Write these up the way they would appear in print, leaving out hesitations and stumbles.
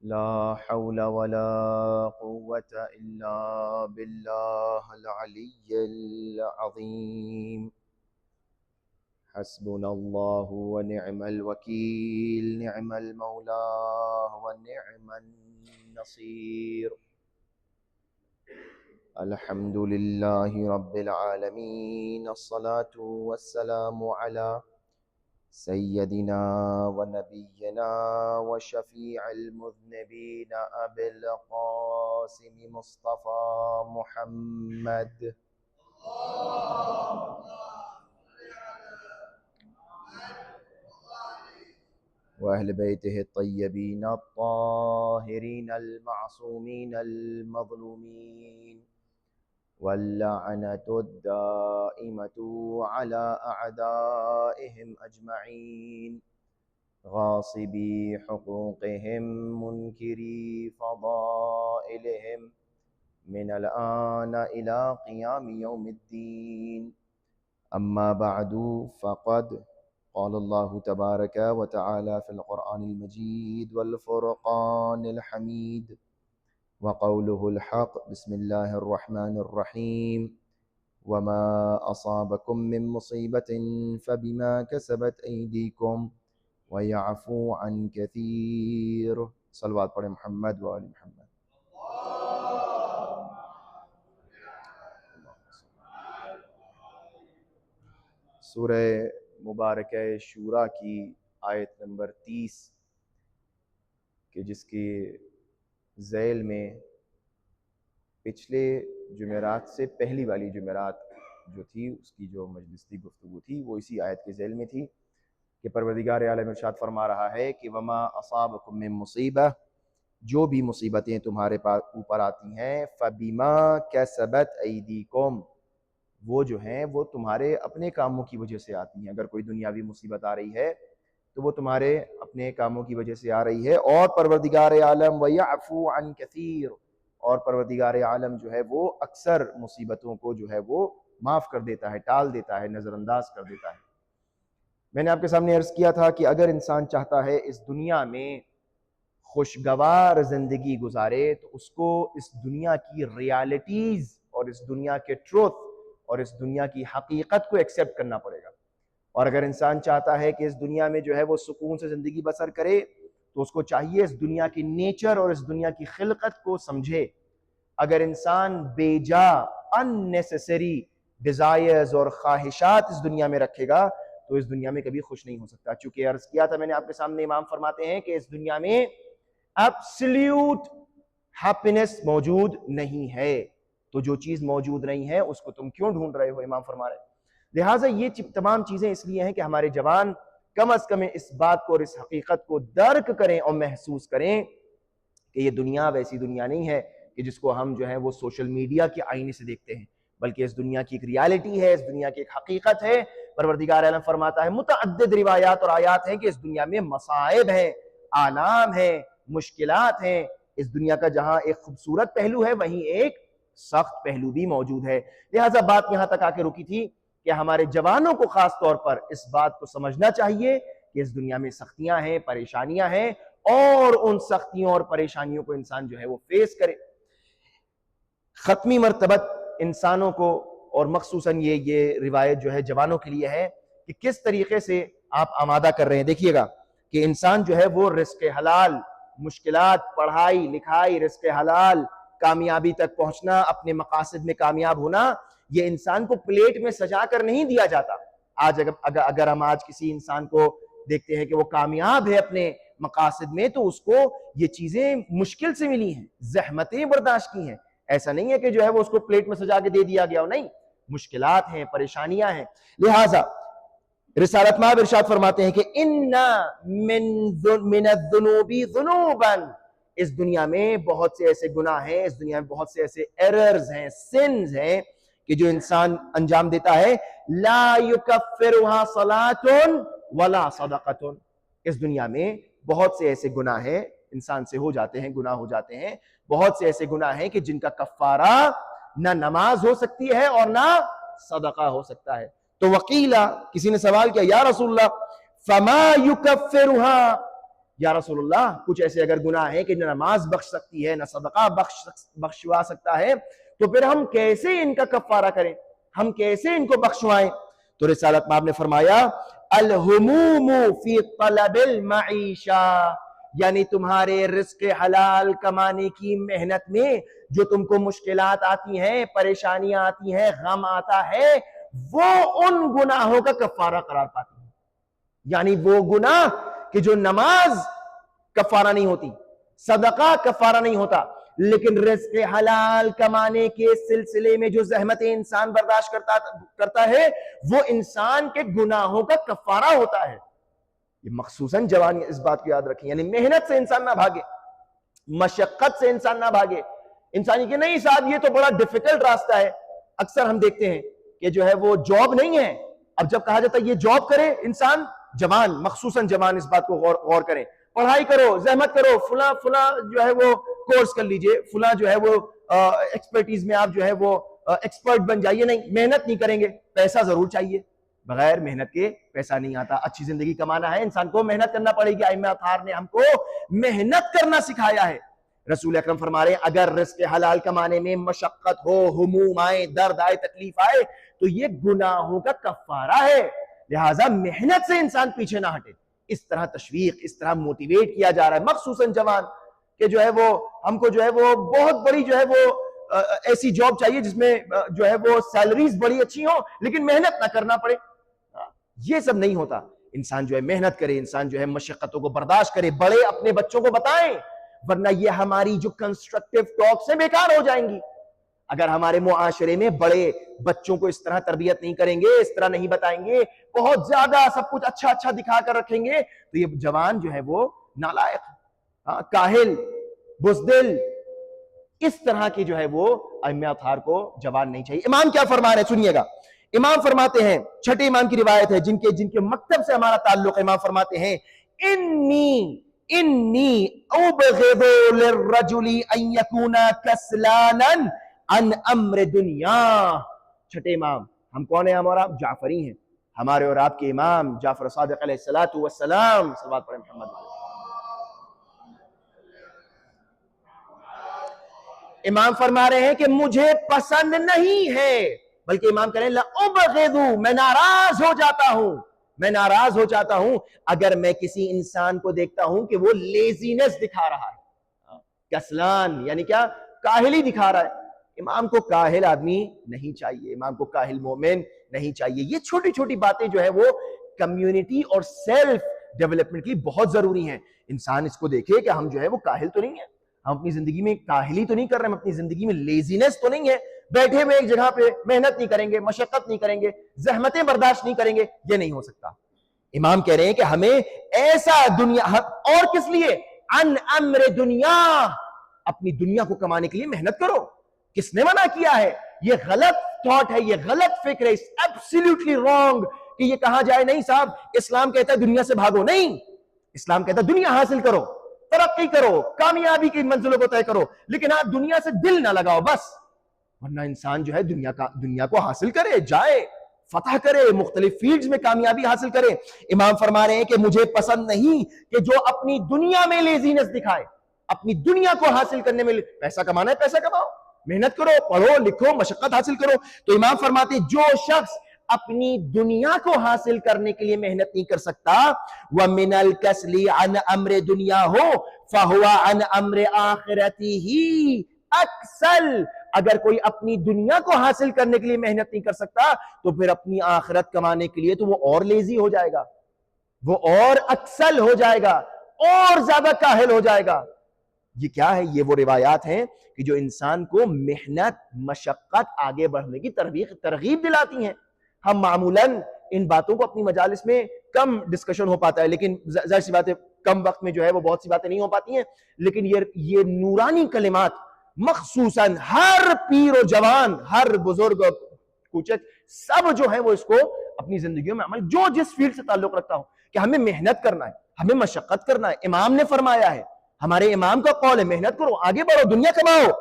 ला हौला वला कुव्वता इल्ला बिल्लाहिल अलिय्यिल अज़ीम। हस्बुनल्लाहु व निअमल वकील, निअमल मौला व निअमन नसीर। अल्हम्दुलिल्लाहि रब्बिल आलमीन, अस्सलातु वस्सलामु अला सय्यदिना व नबिय्यिना व शफीअल मुज़निबीन अबिल क़ासिम मुस्तफ़ा मुहम्मद व अहल बैतिहि अत्तय्यबीन अत्ताहिरीन अल-मासूमीन अल-मज़लूमीन वल्लअनतु दाइमतु अला अअदाइहिम अजमईन गासिबी हुकूक़िहिम मुनकिरी फ़दाइलिहिम मिनल आन इला क़ियाम यौमिद्दीन। अम्मा बअदु फ़क़द क़ालल्लाहु तबारक व तआला फ़िल क़ुरआनिल मजीद वल फ़ुरक़ानिल हमीद व क़ौलुहुल हक़। बिस्मिल्लाहिर रहमानिर रहीम। वमा असाबकुम मिन मुसीबतिन फ़बिमा कसबत ऐदीकुम व यअफ़ू अन कसीर। सल्लल्लाहु अलैहि मुहम्मद व आलि मुहम्मद। सूरह मुबारक शूरा की आयत नंबर 30 के जिसकी ज़ैल में पिछले जुमेरात से पहली वाली जुमेरात जो थी उसकी जो मजलिस थी, गुफ्तगू थी, वो इसी आयत के ज़ैल में थी कि परवरदिगार आलम इरशाद फरमा रहा है कि वमा असाबकुम मिन मुसीबह, जो भी मुसीबतें तुम्हारे पास ऊपर आती हैं, फ़बिमा कसबत ऐदीकुम, वो जो हैं वो तुम्हारे अपने कामों की वजह से आती हैं। अगर कोई दुनियावी मुसीबत आ रही है तो वो तुम्हारे अपने कामों की वजह से आ रही है। और परवरदिगार आलम वयअफ़ू अन कसीर, और परवरदिगार आलम जो है वो अक्सर मुसीबतों को जो है वो माफ़ कर देता है, टाल देता है, नज़रअंदाज कर देता है। मैंने आपके सामने अर्ज़ किया था कि अगर इंसान चाहता है इस दुनिया में खुशगवार ज़िंदगी गुजारे तो उसको इस दुनिया की रियलिटीज़ और इस दुनिया के ट्रुथ और इस दुनिया की हकीकत को एक्सेप्ट करना पड़ेगा। और अगर इंसान चाहता है कि इस दुनिया में जो है वो सुकून से ज़िंदगी बसर करे तो उसको चाहिए इस दुनिया की नेचर और इस दुनिया की खिलकत को समझे। अगर इंसान बेजा अननेसेसरी डिज़ायर्स और ख्वाहिशात इस दुनिया में रखेगा तो इस दुनिया में कभी खुश नहीं हो सकता। चूंकि अर्ज़ किया था मैंने आपके सामने, इमाम फरमाते हैं कि इस दुनिया में एब्सोल्यूट हैप्पीनेस मौजूद नहीं है, तो जो चीज़ मौजूद नहीं है उसको तुम क्यों ढूंढ रहे हो, इमाम फरमा रहे हैं। लिहाजा ये तमाम चीज़ें इसलिए हैं कि हमारे जवान कम अज़ कम इस बात को और इस हकीकत को दर्क करें और महसूस करें कि ये दुनिया वैसी दुनिया नहीं है कि जिसको हम जो है वो सोशल मीडिया के आईने से देखते हैं, बल्कि इस दुनिया की एक रियलिटी है, इस दुनिया की एक हकीकत है। परवरदिगार आलम फरमाता है, मुतअद्दिद रिवायात और आयात हैं कि इस दुनिया में मसाइब हैं, आलाम हैं, मुश्किलात हैं। इस दुनिया का जहां एक खूबसूरत पहलू है वहीं एक सख्त पहलू भी मौजूद है। लिहाजा बात यहां तक आके रुकी थी कि हमारे जवानों को खास तौर पर इस बात को समझना चाहिए कि इस दुनिया में सख्तियां हैं, परेशानियां हैं, और उन सख्तियों और परेशानियों को इंसान जो है वो फेस करे। खत्मी मर्तबत इंसानों को, और मखसूसन ये रिवायत जो है जवानों के लिए है कि किस तरीके से आप आमादा कर रहे हैं। देखिएगा कि इंसान जो है वो रिस्क हलाल, मुश्किलात, पढ़ाई लिखाई, रिस्क हलाल, कामयाबी तक पहुंचना, अपने मकासद में कामयाब होना, ये इंसान को प्लेट में सजा कर नहीं दिया जाता। आज अगर हम आज किसी इंसान को देखते हैं कि वो कामयाब है अपने मकासद में, तो उसको ये चीजें मुश्किल से मिली हैं, जहमतें बर्दाश्त की हैं। ऐसा नहीं है कि जो है वो उसको प्लेट में सजा के दे दिया गया हो, नहीं, मुश्किलात हैं, परेशानियां हैं। लिहाजा रिसालत में इरशाद फरमाते हैं कि इन्ना मिनज़्ज़ुनूबी ज़ुनूबन, इस दुनिया में बहुत से ऐसे गुनाह हैं, इस दुनिया में बहुत से ऐसे एरर्स हैं, सिन्स हैं कि जो इंसान अंजाम देता है, ला युकफ्फिरुहा सलातुन वला सदक़तुन। इस दुनिया में बहुत से ऐसे गुनाह हैं, इंसान से हो जाते हैं, गुनाह हो जाते हैं, बहुत से ऐसे गुनाह हैं कि जिनका कफ्फारा ना नमाज हो सकती है और ना सदका हो सकता है। तो वकीला, किसी ने सवाल किया, या रसूलल्लाह फमा युकफ्फिरुहा, या रसूलुल्लाह कुछ ऐसे अगर गुनाह हैं कि न नमाज बख्श सकती है, न सदका बख्शवा सकता है, तो फिर हम कैसे इनका कफ्फारा करें, हम कैसे इनको बख्शवाएं? तो रिसालत में आपने फरमाया अल हुमूमु फी तलबिल मईशा, यानी तुम्हारे रिस्क हलाल कमाने की मेहनत में जो तुमको मुश्किलात आती हैं, परेशानियां आती हैं, गम आता है, वो उन गुनाहों का कफ्फारा करार पाती है। यानी वो गुनाह कि जो नमाज कफ्फारा नहीं होती, सदका कफ्फारा नहीं होता, लेकिन रिस्क हलाल कमाने के सिलसिले में जो जहमतें इंसान बर्दाश्त करता है, वो इंसान के गुनाहों का कफ्फारा होता है। ये मखसूसन जवान इस बात को याद रखें, यानी मेहनत से इंसान ना भागे, मशक्कत से इंसान ना भागे। इंसान के नहीं साहब ये तो बड़ा डिफिकल्ट रास्ता है। अक्सर हम देखते हैं कि जो है वो जॉब नहीं है, अब जब कहा जाता है ये जॉब करे इंसान, जवान मखसूसन जवान इस बात को गौर करें, पढ़ाई करो, जहमत करो, फुला फुला जो है वो कोर्स कर लीजिए, फुला जो है वो एक्सपर्टीज में आप जो है वो एक्सपर्ट बन जाइए। नहीं, मेहनत नहीं करेंगे, पैसा जरूर चाहिए, बगैर मेहनत के पैसा नहीं आता। अच्छी जिंदगी कमाना है इंसान को मेहनत करना पड़ेगी। आइम्मा अतहार ने हमको मेहनत करना सिखाया है। रसूल अकरम फरमा रहे हैं अगर रिस्क हलाल कमाने में मशक्कत हो, हुमूम आए, दर्द आए, तकलीफ आए, तो ये गुनाहों का कफ्फारा है। लिहाजा मेहनत से इंसान पीछे ना हटे। इस तरह तशवीक, इस तरह मोटिवेट किया जा रहा है मखसूसन जवान के जो है वो हमको जो है वो बहुत बड़ी जो है वो ऐसी जॉब चाहिए जिसमें जो है वो सैलरीज बड़ी अच्छी हो, लेकिन मेहनत ना करना पड़े। ये सब नहीं होता। इंसान जो है मेहनत करे, इंसान जो है मशक्कतों को बर्दाश्त करे, बड़े अपने बच्चों को बताएं, वरना ये हमारी जो कंस्ट्रक्टिव टॉक से बेकार हो जाएंगी। अगर हमारे मुआशरे में बड़े बच्चों को इस तरह तरबियत नहीं करेंगे, इस तरह नहीं बताएंगे, बहुत ज्यादा सब कुछ अच्छा अच्छा दिखा कर रखेंगे, तो ये जवान जो है वो नालायक, काहिल, बुज़दिल, इस तरह की जो है वो अइम्मा अतहार को जवान नहीं चाहिए। इमाम क्या फरमा रहे हैं सुनिएगा। इमाम फरमाते हैं, छठे इमाम की रिवायत है जिनके मकतब से हमारा ताल्लुक, इमाम फरमाते हैं इन्नी उबग़िदु लिर्रजुली अन यकूना कस्लानन अन अम्र दुनिया। छठे इमाम, हम कौन है? हम और आप जाफरी हैं। हमारे और आपके इमाम जाफर सादिक अलैहिस्सलातु वस्सलाम, सल्लल्लाहु अलैहि मोहम्मद। इमाम फरमा रहे हैं कि मुझे पसंद नहीं है, बल्कि इमाम कह रहे हैं लउबग़िदु, मैं नाराज हो जाता हूं, मैं नाराज हो जाता हूं अगर मैं किसी इंसान को देखता हूं कि वो लेजीनेस दिखा रहा है, कसलान यानी क्या, काहिली दिखा रहा है। इमाम को काहिल आदमी नहीं चाहिए, इमाम को काहिल मोमिन नहीं चाहिए। ये छोटी छोटी बातें जो है वो कम्युनिटी और सेल्फ डेवलपमेंट के लिए बहुत जरूरी हैं। इंसान इसको देखे कि हम जो है वो काहिल तो नहीं है, हम अपनी जिंदगी में काहिली तो नहीं कर रहे, हम अपनी जिंदगी में लेजीनेस तो नहीं है, बैठे हुए एक जगह पे मेहनत नहीं करेंगे, मशक्कत नहीं करेंगे, जहमतें बर्दाश्त नहीं करेंगे, ये नहीं हो सकता। इमाम कह रहे हैं कि हमें ऐसा दुनिया, और किस लिए, अन अम्र दुनिया, अपनी दुनिया को कमाने के लिए मेहनत करो। किसने मना किया है? ये गलत थॉट है, ये गलत फिक्र है, एब्सोल्युटली रॉन्ग कि ये कहा जाए नहीं साहब इस्लाम कहता है दुनिया से भागो। नहीं, इस्लाम कहता है दुनिया हासिल करो, तरक्की करो, कामयाबी की मंजिलों को तय करो, लेकिन आप दुनिया से दिल ना लगाओ बस। वरना इंसान जो है दुनिया को हासिल करे, जाए, फतह करे, मुख्तलिफ फील्ड्स में कामयाबी हासिल करे। इमाम फरमा रहे हैं कि मुझे पसंद नहीं कि जो अपनी दुनिया में लेजीनेस दिखाए, अपनी दुनिया को हासिल करने में, पैसा कमाना है पैसा कमाओ, मेहनत करो, पढ़ो लिखो, मशक्कत हासिल करो। तो इमाम फरमाते जो शख्स अपनी दुनिया को हासिल करने के लिए मेहनत नहीं कर सकता, वह मिनल कसली अन अम्र दुनिया हो फहुआ अन अम्र आखिरती ही अक्सल। अगर कोई अपनी दुनिया को हासिल करने के लिए मेहनत नहीं कर सकता, तो फिर अपनी आखिरत कमाने के लिए तो वो और लेजी हो जाएगा, वो और अक्सल हो जाएगा, और ज्यादा काहिल हो जाएगा। ये क्या है? ये वो रिवायात हैं कि जो इंसान को मेहनत, मशक्कत, आगे बढ़ने की तरगीब दिलाती हैं। हम मामूलन इन बातों को अपनी मजालिस में कम डिस्कशन हो पाता है, लेकिन जाहिर सी बात है कम वक्त में जो है वो बहुत सी बातें नहीं हो पाती हैं। लेकिन ये नूरानी कलिमात मखसूसन हर पीर और जवान, हर बुजुर्ग कुचक, सब जो है वो इसको अपनी जिंदगी में अमल, जो जिस फील्ड से ताल्लुक रखता हो, कि हमें मेहनत करना है, हमें मशक्कत करना है। इमाम ने फरमाया है, हमारे इमाम का कौल है, मेहनत करो, आगे बढ़ो, दुनिया कमाओ।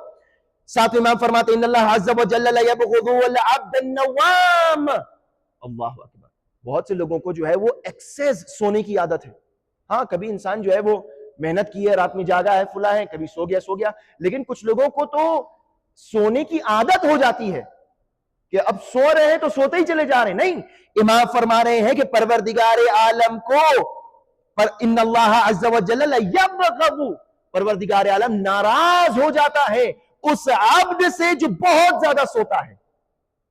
साथ इमाम फरमाते इन्नल्लाह अज़्ज़ा व जल्ल ला यबग़ुदु अल-अब्द अन-नवाम। अल्लाहु अकबर। बहुत से लोगों को जो है वो एक्सेस सोने की आदत है, हाँ, कभी इंसान जो है वो मेहनत की है, रात में जागा है, फुला है, कभी सो गया, लेकिन कुछ लोगों को तो सोने की आदत हो जाती है कि अब सो रहे हैं तो सोते ही चले जा रहे हैं। नहीं, इमाम फरमा रहे हैं कि परवरदिगार आलम को पर इन्नल्लाह अज़्ज़ा व जल्ल यबग़ु, परवरदिगार आलम नाराज हो जाता है उस अब्द से जो बहुत ज्यादा सोता है।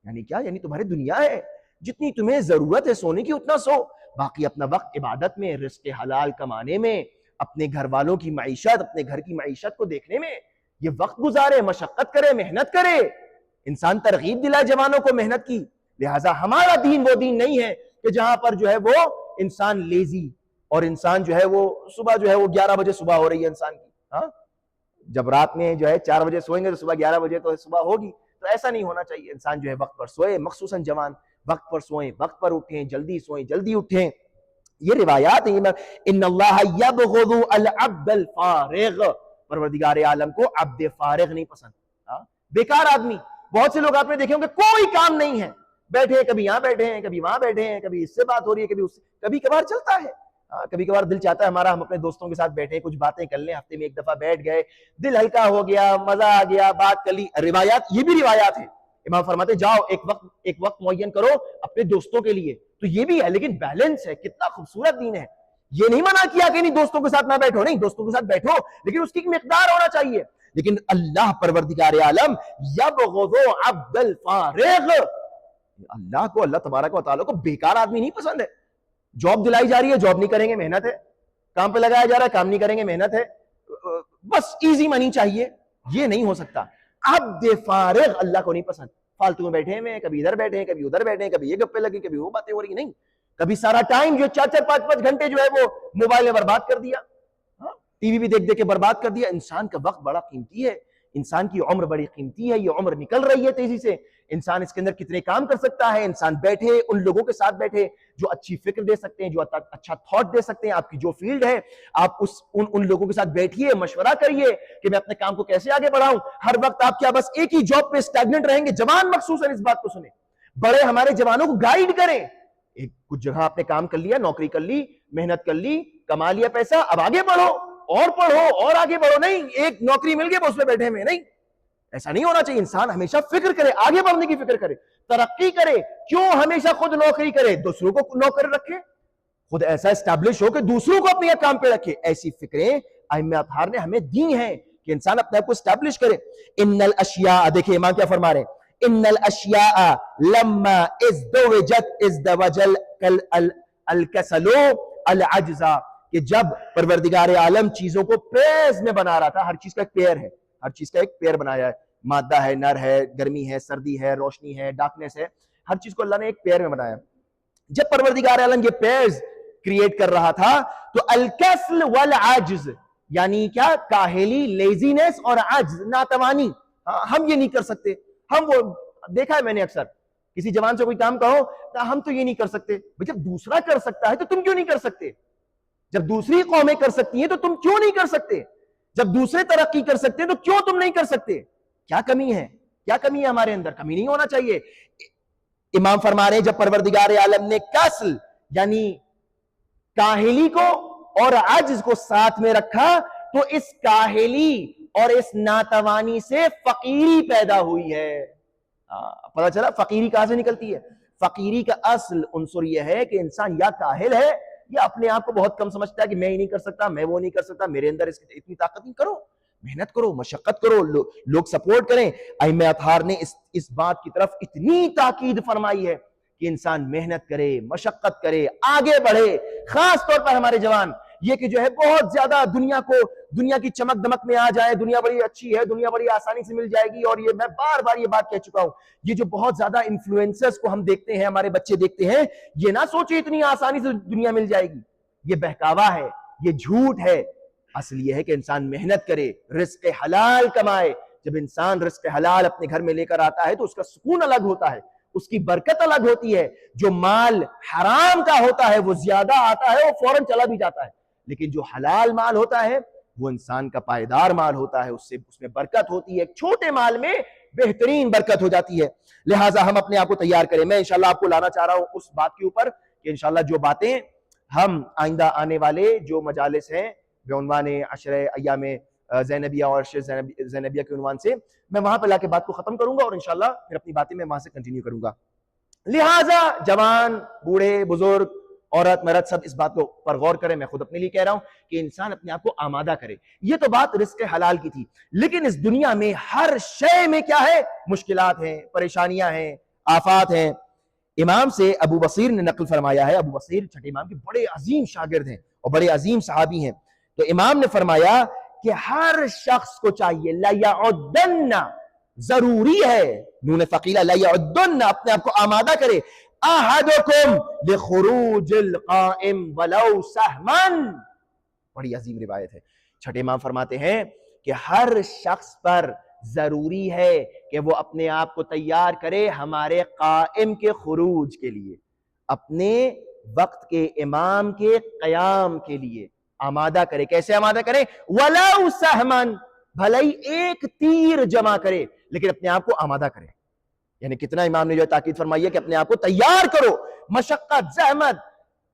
यानी क्या? यानी तुम्हारी दुनिया है, जितनी तुम्हें जरूरत है सोने की उतना सो, बाकी अपना वक्त इबादत में, रिज़्क़ हलाल कमाने में, अपने घर वालों की मईशत, अपने घर की मईशत को देखने में ये वक्त गुजारे, मशक्कत करे, मेहनत करे। इंसान तरगीब दिलाए जवानों को मेहनत की। लिहाजा हमारा दीन वो दीन नहीं है कि जहां पर जो है वो इंसान लेजी और इंसान जो है वो सुबह जो है वो 11 बजे सुबह हो रही है इंसान की। हाँ, जब रात में जो है 4 बजे सोएंगे तो सुबह 11 बजे तो सुबह होगी। तो ऐसा नहीं होना चाहिए। इंसान जो है वक्त पर सोए, मखसूसन जवान वक्त पर सोएं, वक्त पर उठें, जल्दी सोएं, जल्दी उठें। ये रिवायात है। इन्नल्लाह यबग़ुदु अल अब्दल फारिग, परवरदिगार आलम को अब्द फारिग नहीं पसंद। बेकार आदमी, बहुत से लोग आपने देखे होंगे कोई काम नहीं है, बैठे हैं, कभी यहां बैठे हैं, कभी वहां बैठे हैं, कभी इससे बात हो रही है, कभी उससे, कभी कभार चलता है। कभी कभार दिल चाहता है हमारा हम अपने दोस्तों के साथ बैठे, कुछ बातें कर लें, हफ्ते में एक दफा बैठ गए, दिल हल्का हो गया, मजा आ गया, बात कर ली। रिवायात, ये भी रिवायात है, इमाम फरमाते जाओ एक वक्त मुअय्यन करो अपने दोस्तों के लिए। तो ये भी है, लेकिन बैलेंस है। कितना खूबसूरत दीन है। ये नहीं मना किया कि नहीं दोस्तों के साथ ना बैठो, नहीं, दोस्तों के साथ बैठो, लेकिन उसकी मिकदार होना चाहिए। लेकिन अल्लाह परवरदिगार आलम यबग़ुदु अब्दल फारिग, अल्लाह को, अल्लाह तबारक व तआला को बेकार आदमी नहीं पसंद है। जॉब दिलाई जा रही है, जॉब नहीं करेंगे, मेहनत है। काम पे लगाया जा रहा है, काम नहीं करेंगे, मेहनत है। बस इजी मनी चाहिए, ये नहीं हो सकता। अब्द फारिग अल्लाह को नहीं पसंद। फालतू में बैठे हैं, कभी इधर बैठे हैं, कभी उधर बैठे हैं, कभी ये गप्पे लगी, कभी वो बातें हो रही, नहीं। कभी सारा टाइम जो 4-4, 5-5 घंटे जो है वो मोबाइल में बर्बाद कर दिया, टीवी भी देख देख के बर्बाद कर दिया। इंसान का वक्त बड़ा कीमती है, इंसान की उम्र बड़ी कीमती है, ये उम्र निकल रही है तेजी से। इंसान इसके अंदर कितने काम कर सकता है। इंसान बैठे, उन लोगों के साथ बैठे जो अच्छी फिक्र दे सकते हैं, जो अच्छा थॉट दे सकते हैं। आपकी जो फील्ड है, आप उन लोगों के साथ बैठिए, मशवरा करिए कि मैं अपने काम को कैसे आगे बढ़ाऊं। हर वक्त आप क्या बस एक ही जॉब पे स्टैग्नेंट रहेंगे? जवान मखसूसन इस बात को सुने, बड़े हमारे जवानों को गाइड करें। एक कुछ जगह आपने काम कर लिया, नौकरी कर ली, मेहनत कर ली, कमा लिया पैसा, अब आगे बढ़ो और पढ़ो और आगे बढ़ो। नहीं, एक नौकरी मिल गई, उसमें बैठे में नहीं, ऐसा नहीं होना चाहिए। इंसान हमेशा फिक्र करे, आगे बढ़ने की फिक्र करे, तरक्की करे। क्यों हमेशा खुद नौकरी करे? दूसरों को नौकर रखे, खुद ऐसा एस्टैब्लिश हो कि दूसरों को अपने काम पे रखे। ऐसी फिक्रें आइम्मे अतहार ने हमें दी हैं कि इंसान अपने आप को एस्टैब्लिश करे। इन्नल अशिया, देखिए इमाम क्या फरमा रहे हैं, इन्नल अशिया लम्मा इज़्दवजत इज़्दवजल कल अल कसलो अल अज्जा, कि जब परवरदिगार आलम चीजों को पेयर्स में बना रहा था, हर चीज का एक पेयर है, हर चीज का एक पेयर बनाया है, मादा है, नर है, गर्मी है, सर्दी है, रोशनी है, डार्कनेस है, हर चीज को अल्लाह ने एक पेयर में बनाया। जब परवरदिगार आलम ये पेयर्स क्रिएट कर रहा था तो अल-कस्ल वल अज्ज, यानी क्या? काहेली, लेजीनेस और अज्ज, नातवानी। हम ये नहीं कर सकते, हम वो देखा है मैंने अक्सर, किसी जवान से कोई काम कहो तो हम तो ये नहीं कर सकते। भाई जब दूसरा कर सकता है तो तुम क्यों नहीं कर सकते? जब दूसरी कौमें कर सकती हैं तो तुम क्यों नहीं कर सकते? जब दूसरे तरक्की कर सकते हैं तो क्यों तुम नहीं कर सकते? क्या कमी है? क्या कमी है हमारे अंदर? कमी नहीं होना चाहिए। इमाम फरमा रहे हैं जब परवरदिगार आलम ने कस्ल यानी काहिली को और अज्ज को साथ में रखा तो इस काहिली और इस नातवानी से फकीरी पैदा हुई है। पता चला फकीरी कहां से निकलती है? फकीरी का असल उन्सुर यह है कि इंसान या काहिल है या अपने आप को बहुत कम समझता है कि मैं ही नहीं कर सकता, मैं वो नहीं कर सकता, मेरे अंदर इतनी ताकत नहीं। करो, मेहनत करो, मशक्कत करो, लोग सपोर्ट करें। अइम्मे अतहार ने इस बात की तरफ इतनी ताकीद फरमाई है कि इंसान मेहनत करे, मशक्कत करे, आगे बढ़े। खास तौर पर हमारे जवान ये कि जो है बहुत ज्यादा दुनिया की चमक दमक में आ जाए, दुनिया बड़ी अच्छी है, दुनिया बड़ी आसानी से मिल जाएगी। और ये मैं बार बार ये बात कह चुका हूं, ये जो बहुत ज्यादा इन्फ्लुएंसर्स को हम देखते हैं, हमारे बच्चे देखते हैं, ये ना सोचे इतनी आसानी से दुनिया मिल जाएगी। ये बहकावा है, ये झूठ है। असल ये है कि इंसान मेहनत करे, रिज़्क़ हलाल कमाए। जब इंसान रिज़्क़ हलाल अपने घर में लेकर आता है तो उसका सुकून अलग होता है, उसकी बरकत अलग होती है। जो माल हराम का होता है वो ज्यादा आता है, वो फौरन चला भी जाता है। लेकिन जो हलाल माल होता है वो इंसान का पायदार माल होता है, उसमें बरकत होती है। छोटे माल में बेहतरीन बरकत हो जाती है। लिहाजा हम अपने आप को तैयार करें। मैं इंशाल्लाह आपको लाना चाह रहा हूं उस बात के ऊपर कि इंशाल्लाह जो बातें हम आइंदा आने वाले जो मजालिस हैं बेउनवाने अशरे अय्याम ज़ैनबिया और ज़ैनबिया के उन्वान से, मैं वहां पर लाके बात को खत्म करूंगा और इंशाल्लाह फिर अपनी बातें मैं वहां से कंटिन्यू करूंगा। लिहाजा जवान, बूढ़े, बुजुर्ग, औरत, मर्द सब इस बात को पर गौर करें। मैं खुद अपने लिए कह रहा हूं कि इंसान अपने आप को आमादा करे। ये तो बात रिस्क हलाल की थी, लेकिन इस दुनिया में हर शय में क्या है? मुश्किलात हैं, परेशानियां हैं, आफात हैं। इमाम से अबू बसीर ने नकल फरमाया है, अबू बसीर छठे इमाम के बड़े अजीम शागिर्द हैं और बड़े अजीम सहाबी हैं। तो इमाम ने फरमाया कि हर शख्स को चाहिए, लयउद्दन्ना, जरूरी है, नून फकीला, लयउद्दन्ना, अपने आप को आमादा करे, अहदुकुम लिखुरूजिल काइम वलौ सहमन। बड़ी अजीम रिवायत है। छठे इमाम फरमाते हैं कि हर शख्स पर जरूरी है कि वो अपने आप को तैयार करे हमारे काइम के खुरूज के लिए, अपने वक्त के इमाम के कयाम के लिए आमादा करे। कैसे आमादा करे? वलौ सहमन, भले ही एक तीर जमा करे, लेकिन अपने आप को आमादा करे। यानी कितना इमाम ने जो ताकीद फरमाई है कि अपने आप को तैयार करो, मशक्कत, जहमत,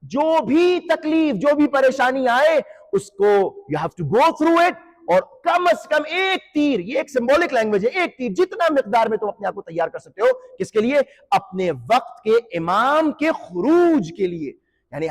जो भी तकलीफ, जो भी परेशानी आए उसको you have to go through it, और कम से कम एक तीर, ये एक सिंबॉलिक लैंग्वेज है, एक तीर जितना मिकदार में तुम अपने आप को तैयार कर सकते हो, किसके लिए? अपने वक्त के इमाम के खुरूज के लिए। यानी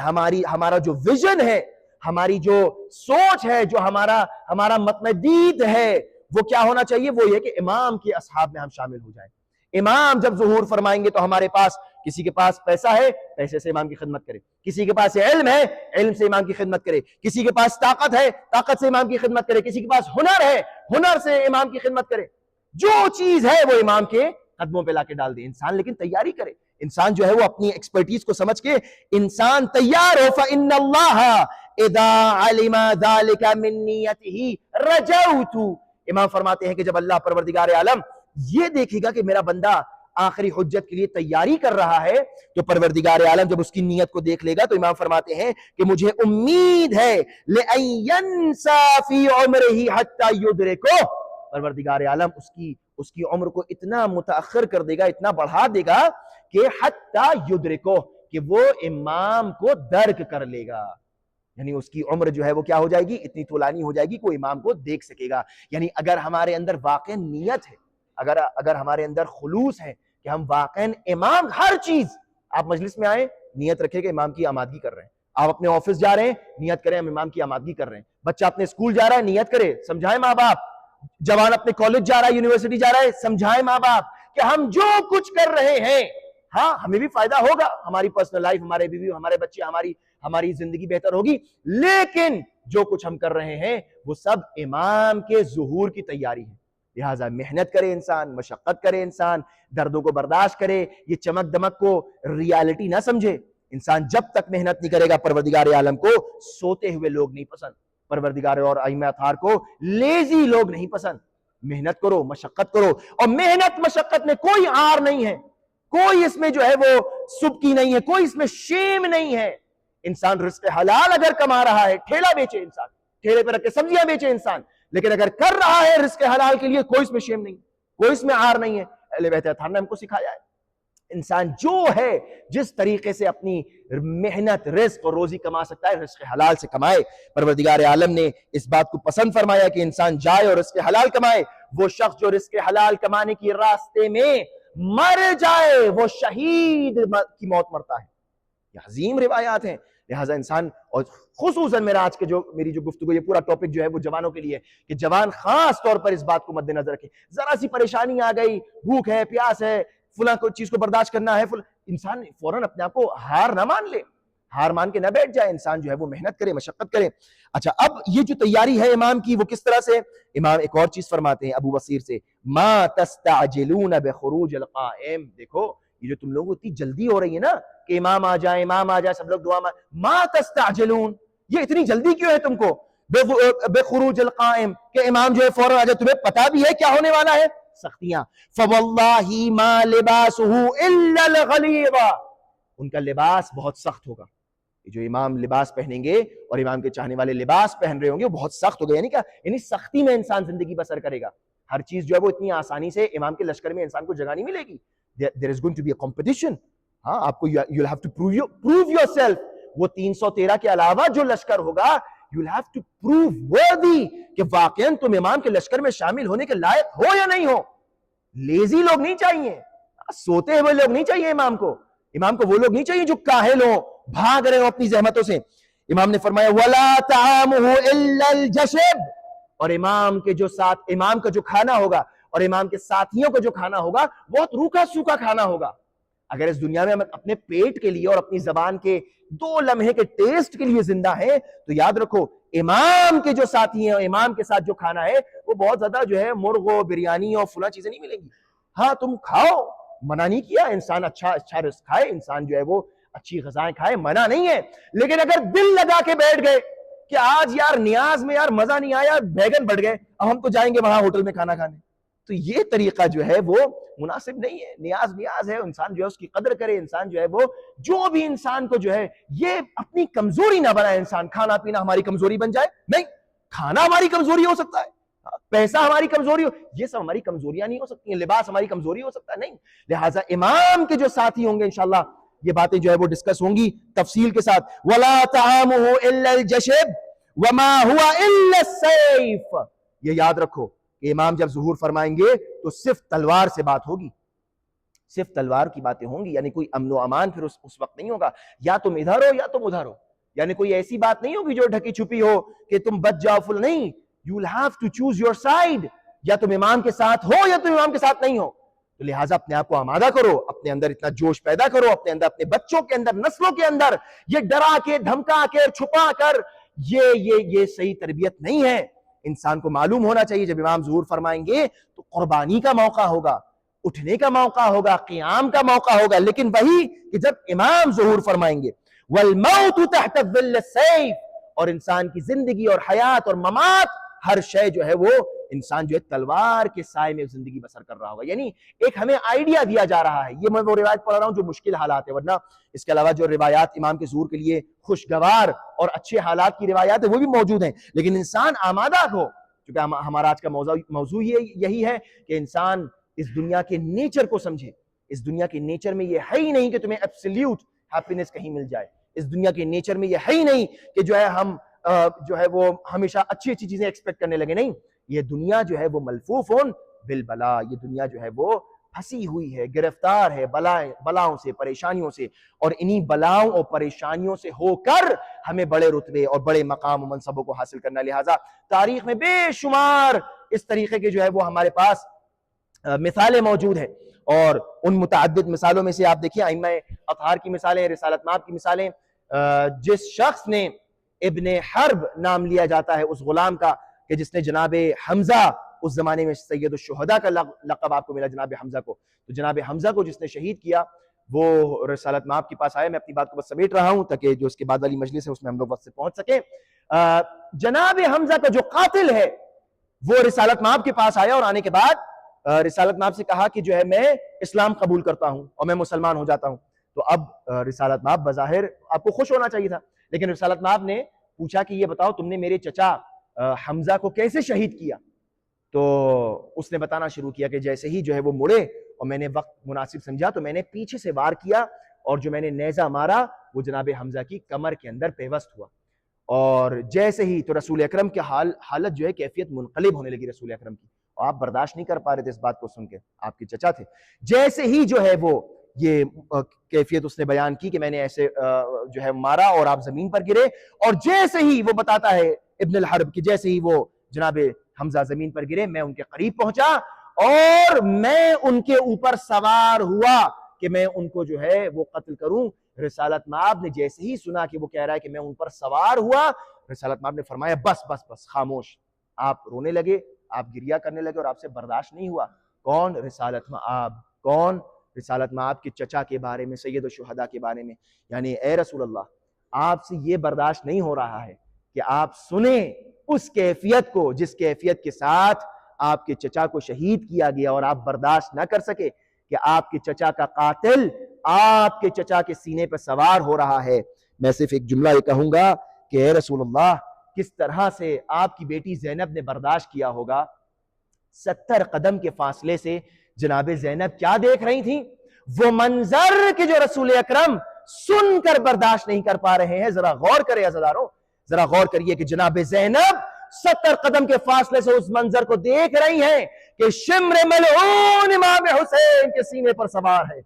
हमारा जो विजन है, हमारी जो सोच है, जो हमारा मतमदीद है, वो क्या होना चाहिए? वो ये कि इमाम के असहाब में हम शामिल हो जाएं। इमाम जब ज़ुहूर फरमाएंगे तो हमारे पास, किसी के पास पैसा है, पैसे से इमाम की खिदमत करे, किसी के पास इल्म है, इल्म से इमाम की खिदमत करे, किसी के पास ताकत है, ताकत से इमाम की खिदमत करे, किसी के पास हुनर है, हुनर से इमाम की खिदमत करे। जो चीज है वो इमाम के कदमों पे लाके डाल दे इंसान, लेकिन तैयारी करे। इंसान जो है वो अपनी एक्सपर्टीज को समझ के इंसान तैयार हो। फ़इन्नल्लाह इज़ा अलिमा ज़ालिका मिन नियतिही रजौतु। इमाम फरमाते हैं कि जब अल्लाह परवरदिगार आलम ये देखेगा कि मेरा बंदा आखिरी हुज्जत के लिए तैयारी कर रहा है, तो परवरदिगार आलम जब उसकी नीयत को देख लेगा तो इमाम फरमाते हैं कि मुझे उम्मीद है लिअयंसा फी उम्रिही हत्ता युद्रिको, परवरदिगार आलम उसकी उम्र को इतना मुताखिर कर देगा, इतना बढ़ा देगा कि हत्ता युद्रिको, कि वो इमाम को दर्क कर लेगा। यानी उसकी उम्र जो है वो क्या हो जाएगी? इतनी तुलानी हो जाएगी कि वो इमाम को देख सकेगा। यानी अगर हमारे अंदर वाकई नियत है, अगर हमारे अंदर खुलूस है कि हम वाकई इमाम, हर चीज, आप मजलिस में आए, नियत रखें कि इमाम की आमादगी कर रहे हैं। आप अपने ऑफिस जा रहे हैं, नियत करें हम इमाम की आमादगी कर रहे हैं। बच्चा अपने स्कूल जा रहा है, नियत करे, समझाए माँ बाप। जवान अपने कॉलेज जा रहा है, यूनिवर्सिटी जा रहा है, समझाए माँ बाप कि हम जो कुछ कर रहे हैं, हाँ हमें भी फायदा होगा, हमारी पर्सनल लाइफ, हमारे बीवी, हमारे बच्चे, हमारी जिंदगी बेहतर होगी, लेकिन जो कुछ हम कर रहे हैं वो सब इमाम के ज़ुहूर की तैयारी है। लिहाजा मेहनत करे इंसान, मशक्कत करे इंसान, दर्दों को बर्दाश्त करे, ये चमक दमक को रियलिटी ना समझे। इंसान जब तक मेहनत नहीं करेगा, परवरदिगार आलम को सोते हुए लोग नहीं पसंद, परवरदिगार और आइम्मा अतार को लेजी लोग नहीं पसंद। मेहनत करो, मशक्कत करो, और मेहनत मशक्कत में कोई आर नहीं है, कोई इसमें जो है वो सुबकी नहीं है, कोई इसमें शेम नहीं है। इंसान रिस्क हलाल अगर कमा रहा है, ठेला बेचे इंसान, ठेले पर रख के सब्जियां बेचे इंसान, लेकिन अगर कर रहा है रिस्क हलाल के लिए, कोई इसमें शेम नहीं, कोई इसमें आर नहीं है। अहले बैत अतार ने हमको सिखाया है, इंसान जो है जिस तरीके से अपनी मेहनत, रिस्क और रोजी कमा सकता है, रिस्क हलाल से कमाए। परवरदिगार आलम ने इस बात को पसंद फरमाया कि इंसान जाए और रिस्क हलाल कमाए। वो शख्स जो रिस्क हलाल कमाने की रास्ते में मर जाए, वो शहीद की मौत मरता है। ये अजीम रिवायात हैं। लिहाजा इंसान, और खुसूसन मेरी जो गुफ्तगू, ये पूरा टॉपिक जो है वो जवानों के लिए है कि जवान खास तौर पर इस बात को मद्देनजर रखें। जरा सी परेशानी आ गई, भूख है, प्यास है, फुला कोई चीज को बर्दाश्त करना है, इंसान फौरन अपने आप को हार ना मान ले, हार मान के ना बैठ जाए। इंसान जो है वो मेहनत करे, मशक्कत करे। अच्छा, अब ये जो तैयारी है इमाम की, वो किस तरह से? इमाम एक और चीज फरमाते हैं अबू बसीर से, मा तस्तअजिलून बिखुरूजिल काइम। देखो, ये जो तुम लोगों को इतनी जल्दी हो रही है ना कि इमाम आ जाए, सब लोग दुआ मांगे, मा तस्तअजिलून, ये इतनी जल्दी क्यों है तुमको? बिखुरूजिल काइम, के इमाम जो है फौरन आ जाए। तुम्हें पता भी है क्या होने वाला है? सख्तियां। फवल्लाही मा लिबासुहु इल्ला अलगलीज़ा, उनका लिबास बहुत सख्त होगा। जो इमाम लिबास पहनेंगे और इमाम के चाहने वाले लिबास पहन रहे होंगे, वो बहुत सख्त होगा। यानी क्या? यानी सख्ती में इंसान जिंदगी बसर करेगा। हर चीज जो है वो इतनी आसानी से इमाम के लश्कर में इंसान को जगह नहीं मिलेगी। There is going to be a competition. हाँ, आपको you will have to prove yourself. वो 313 के अलावा जो लश्कर होगा, you'll have to prove worthy कि वाकईन तुम इमाम के लश्कर में शामिल होने के लायक हो या नहीं हो। लेजी लोग नहीं चाहिए, सोते हुए लोग नहीं चाहिए इमाम को वो लोग नहीं चाहिए जो काहिल हो, भाग रहे हो अपनी जहमतों से। इमाम ने फरमाया वला तामुहु इल्लल जशब, और इमाम के जो साथ इमाम का जो खाना होगा और इमाम के साथियों का जो खाना होगा बहुत रूखा सूखा खाना होगा। अगर इस दुनिया में हम अपने पेट के लिए और अपनी जबान के 2 लम्हे के टेस्ट के लिए जिंदा है, तो याद रखो इमाम के जो साथी हैं, इमाम के साथ जो खाना है वो बहुत ज्यादा जो है मुर्गो बिरयानी और फुला चीजें नहीं मिलेंगी। हाँ तुम खाओ, मना नहीं किया, इंसान अच्छा रिस्क खाए, इंसान जो है वो अच्छी ग़िज़ाएं खाए, मना नहीं है। लेकिन अगर दिल लगा के बैठ गए कि आज यार नियाज में यार मजा नहीं आया, बैगन बढ़ गए, अब हम तो जाएंगे वहां होटल में खाना खाने, तो ये तरीका जो है वो मुनासिब नहीं है। नियाज है, इंसान जो है उसकी कदर करे, इंसान जो है वो जो भी इंसान को जो है ये अपनी कमजोरी ना बनाए। इंसान खाना पीना हमारी कमजोरी बन जाए, नहीं, खाना हमारी कमजोरी हो सकता है, पैसा हमारी कमजोरी हो, ये सब हमारी कमजोरियां नहीं हो सकती हैं, लिबास हमारी कमजोरी हो सकता है, नहीं। लिहाजा इमाम के जो साथी होंगे इंशाल्लाह ये बातें जो है वो डिस्कस होंगी तफसील के साथ। वला तामुहु इल्लल जशब वमा हुआ इल्ला सैफ, ये याद रखो कि इमाम जब ज़ुहूर फरमाएंगे तो सिर्फ तलवार से बात होगी, सिर्फ तलवार की बातें होंगी, यानी कोई अमन व अमान फिर उस वक्त नहीं होगा, या तुम इधर हो या तुम उधर हो, यानी कोई ऐसी बात नहीं होगी जो ढकी छुपी हो कि तुम बच जाओ फुल, नहीं। You will have to choose your side, या तुम इमाम के साथ हो या तुम इमाम के साथ नहीं हो। तो लिहाजा अपने आप को आमादा करो, अपने अंदर इतना जोश पैदा करो, अपने अंदर, अपने बच्चों के अंदर, नस्लों के अंदर ये डरा के धमका के छुपा कर ये सही तरबियत नहीं है। इंसान को मालूम होना चाहिए जब इमाम ज़ुहूर फरमाएंगे तो कुर्बानी का मौका होगा, उठने का मौका होगा, क़ियाम का मौका होगा, लेकिन वही कि जब इमाम ज़ुहूर फरमाएंगे वल मौतु तहत ज़िल्ल सैफ, और इंसान की जिंदगी और हयात और ममात हर शय जो है वो इंसान जो है तलवार के साए में जिंदगी बसर कर रहा होगा। यानी एक हमें आइडिया दिया जा रहा है, ये मैं वो रिवायत पढ़ रहा हूं जो मुश्किल हालात है, वरना इसके अलावा जो रिवायात इमाम के ज़ुहूर के लिए खुशगवार और अच्छे हालात की रिवायात है वो भी मौजूद हैं, लेकिन इंसान आमादा हो। क्योंकि हमारा आज का मौजू यही है कि इंसान इस दुनिया के नेचर को समझे। इस दुनिया के नेचर में ये है ही नहीं कि तुम्हें एब्सोल्यूट हैप्पीनेस कहीं मिल जाए। इस दुनिया के नेचर में ये है ही नहीं कि जो है हम जो है वो हमेशा अच्छी अच्छी चीजें एक्सपेक्ट करने लगे, नहीं। ये दुनिया जो है वो मलफूफुन बिल बला, ये दुनिया जो है वो फंसी हुई है, गिरफ्तार है बलाओं से, परेशानियों से, और इन्हीं बलाओं और परेशानियों से होकर हमें बड़े रुतबे और बड़े मकाम और मनसबों को हासिल करना। लिहाजा तारीख में बेशुमार इस तरीके के जो है वो हमारे पास मिसालें मौजूद हैं, और उन मुतअद्दिद मिसालों में से आप देखिए अइम्मा अतहार की मिसालें, रिसालत माब की मिसालें। जिस शख्स ने इब्ने हर्ब नाम लिया जाता है उस गुलाम का कि जिसने जनाब हमजा, उस जमाने में सैयद शुहदा का लक़ब आपको मिला जनाब हमजा को, तो जनाब हमजा को जिसने शहीद किया वो रिसालत माब के पास आया। मैं अपनी बात को बस समेट रहा हूं ताकि जो उसके बाद वाली मजलिस है उसमें हम लोग वक्त से पहुंच सके। जनाब हमजा का जो कातिल है वो रिसालत माब के पास आया, और आने के बाद रिसालत माब से कहा कि जो है मैं इस्लाम कबूल करता हूं और मैं मुसलमान हो जाता हूं। तो अब रिसालत माब बज़ाहिर आपको खुश होना चाहिए था, लेकिन रिसालत माब ने पूछा कि ये बताओ तुमने मेरे चचा हमजा को कैसे शहीद किया। तो उसने बताना शुरू किया कि जैसे ही जो है वो मुड़े और मैंने वक्त मुनासिब समझा तो मैंने पीछे से वार किया, और जो मैंने नेज़ा मारा वो जनाब हमजा की कमर के अंदर पेवस्त हुआ, और जैसे ही तो रसूल अकरम की हालत जो है कैफियत मुनक़लिब होने लगी रसूल अकरम की, और आप बर्दाश्त नहीं कर पा रहे थे इस बात को सुन के, आपके चचा थे। जैसे ही जो है वो ये कैफियत उसने बयान की कि मैंने ऐसे जो है मारा और आप जमीन पर गिरे, और जैसे ही वो बताता है इब्न अल हर्ब की जैसे ही वो जनाब हमजा जमीन पर गिरे मैं उनके करीब पहुंचा और मैं उनके ऊपर सवार हुआ कि मैं उनको जो है वो कत्ल करूं। रिसालत माब ने जैसे ही सुना कि वो कह रहा है कि मैं उन पर सवार हुआ, रिसालत माब ने फरमाया बस बस बस खामोश। आप रोने लगे, आप गिरिया करने लगे, और आपसे बर्दाश्त नहीं हुआ। कौन? रिसालत माब। कौन? रिसालत माब के चचा के बारे में, सैयद शुहदा के बारे में। यानी ए रसूल अल्लाह, आपसे ये बर्दाश्त नहीं हो रहा है कि आप सुने उस कैफियत को जिस कैफियत के साथ आपके चचा को शहीद किया गया, और आप बर्दाश्त ना कर सके कि आपके चचा का कातिल आपके चचा के सीने पर सवार हो रहा है। मैं सिर्फ एक जुमला ये कहूंगा कि ए रसूल अल्लाह, किस तरह से आपकी बेटी ज़ैनब ने बर्दाश्त किया होगा। 70 कदम के फासले से जनाब ज़ैनब क्या देख रही थी? वो मंजर कि जो रसूल अकरम सुनकर बर्दाश्त नहीं कर पा रहे हैं। जरा गौर करें अज़ादारों, जरा गौर करिए कि जनाब ज़ैनब 70 कदम के फासले से उस मंजर को देख रही हैं कि शिम्र मलऊन इमाम हुसैन के सीने पर सवार है।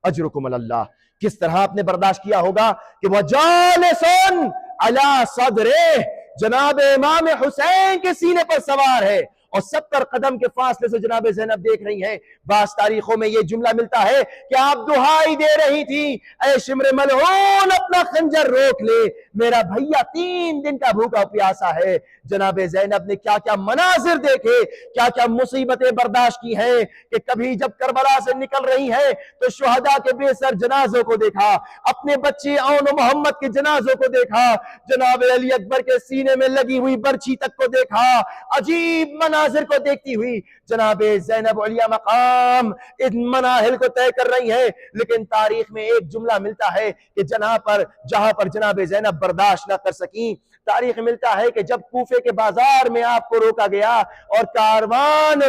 अजरुकुम अल्लाह, किस तरह आपने बर्दाश्त किया होगा कि वह जालिसन अला सदरे, जनाब इमाम हुसैन के सीने पर सवार है और 70 कदम के फासले से जनाब ज़ैनब देख रही हैं। बास तारीखों में यह जुमला मिलता है कि आप दुहाई दे रही थी, ऐ शिम्र मलऊन अपना खंजर रोक ले, मेरा भैया 3 दिन का भूखा प्यासा है। जनाब ज़ैनब ने क्या क्या मनाजिर देखे, क्या क्या मुसीबतें बर्दाश्त की हैं कि कभी जब करबला से निकल रही हैं तो शुहदा के बेसर जनाजों को देखा, अपने बच्चे औन मोहम्मद के जनाजों को देखा, जनाब अली अकबर के सीने में लगी हुई बर्छी तक को देखा। अजीब मनाजिर को देखती हुई जनाब ज़ैनब उलिया मकाम इन मनाहिल को तय कर रही है। लेकिन तारीख में एक जुमला मिलता है कि जहां पर जनाब ज़ैनब बर्दाश्त न कर सकी, तारीख मिलता है कि जब कूफे के बाजार में आपको रोका गया और कारवान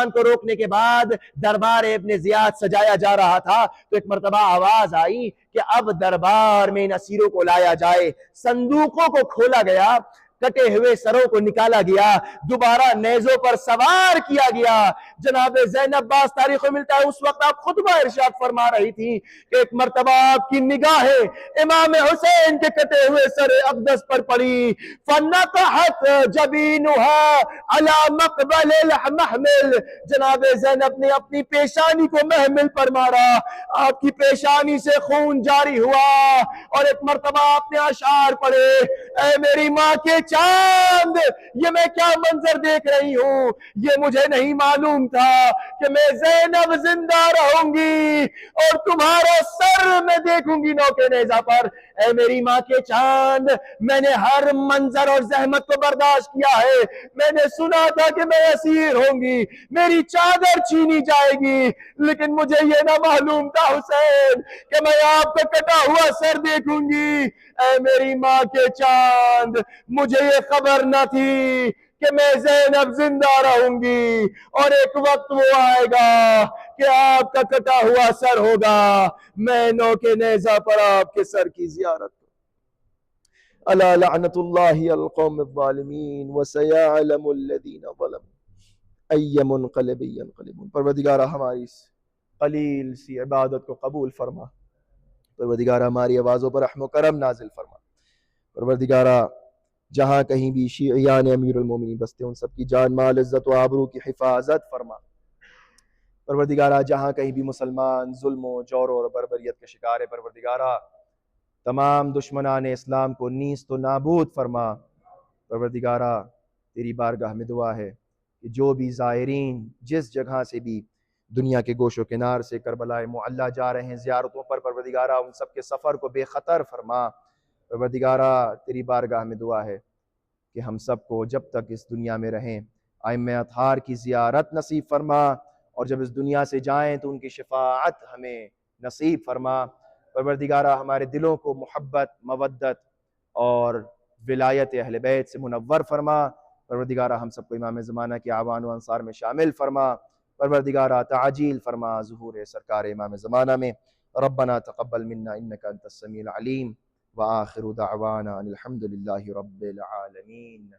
को रोकने के बाद दरबार इब्ने ज़ियाद सजाया जा रहा था, तो एक मर्तबा आवाज आई कि अब दरबार में इन असीरों को लाया जाए। संदूकों को खोला गया, कटे हुए सरों को निकाला गया, दोबारा नेज़ों पर सवार किया गया। जनाब ज़ैनब, बास तारीख में मिलता है, उस वक्त आप खुतबा इरशाद फरमा रही थी कि एक मर्तबा आपकी निगाहें इमाम हुसैन के कटे हुए सर अक़दस पर पड़ी। फनक़हत जबीनुहा अला मक़बलिल महमिल, जनाब ज़ैनब ने अपनी पेशानी को महमिल पर मारा, आपकी पेशानी से खून जारी हुआ और एक मर्तबा आपने अशार पढ़े, ऐ मेरी माँ के चांद, ये मैं क्या मंजर देख रही हूं, ये मुझे नहीं मालूम था कि मैं ज़ैनब जिंदा रहूंगी और तुम्हारा सर मैं देखूंगी नौके नेज़ा पर। ऐ मेरी माँ के चांद, मैंने हर मंजर और जहमत को बर्दाश्त किया है। मैंने सुना था कि मैं असीर होंगी, मेरी चादर छीनी जाएगी, लेकिन मुझे ये ना मालूम था हुसैन कि मैं आपका कटा हुआ सर देखूंगी। ऐ मेरी माँ के चांद, मुझे ये खबर न थी कि मैं ज़ैनब जिंदा रहूंगी और एक वक्त वो आएगा कि आपका कटा हुआ सर होगा, मैं नौके नेज़ा पर आपके सर की ज़ियारत। अला लअनतुल्लाहि अल कौमिज़ ज़ालिमीन व सयअलमुल लज़ीना ज़लमू अय्य मुनक़लिबिन यन्क़लिबून। परवरदिगारा, हमारी इस कलील सी इबादत को कबूल फरमा। परवरदिगारा, हमारी आवाज़ों पर रहम व करम नाजिल फरमा। परवरदिगारा, जहाँ कहीं भी शियान अमीरुल मोमिनीन बसते उन सबकी जान माल इज़्ज़त व आबरू की हिफाजत फरमा। परवरदिगारा, जहाँ कहीं भी मुसलमान जुल्म जौर और बर्बरियत के शिकार है, परवरदिगारा तमाम दुश्मनान इस्लाम को नीस्त व नाबूद फरमा। परवरदिगारा, तेरी बारगाह में दुआ है कि जो भी ज़ायरीन जिस जगह से भी दुनिया के गोशो किनार से करबलाए मुअल्ला जा रहे हैं ज़ियारतों पर, परवरदिगारा उन सब के सफ़र को बेखतर फरमा। परवरदिगारा, तेरी बारगाह में दुआ है कि हम सबको जब तक इस दुनिया में रहें आइम्मे अतहार की ज़ियारत नसीब फरमा और जब इस दुनिया से जाएं तो उनकी शफाअत हमें नसीब फरमा। परवरदिगारा, हमारे दिलों को मोहब्बत, मवद्दत और विलायत अहले बैत से मुनव्वर फरमा। परवरदिगारा, हम सबको इमाम ज़माना के आवान व अंसार में शामिल फरमा। परवरदिगारा, ताजील फरमा ज़ुहूर सरकार इमाम ज़माना में। रब्बना तक़ब्बल मिन्ना इन्नका अंतस समीउल अलीम व आखिरु दअवाना अनिल हम्दुलिल्लाहि रब्बिल आलमीन।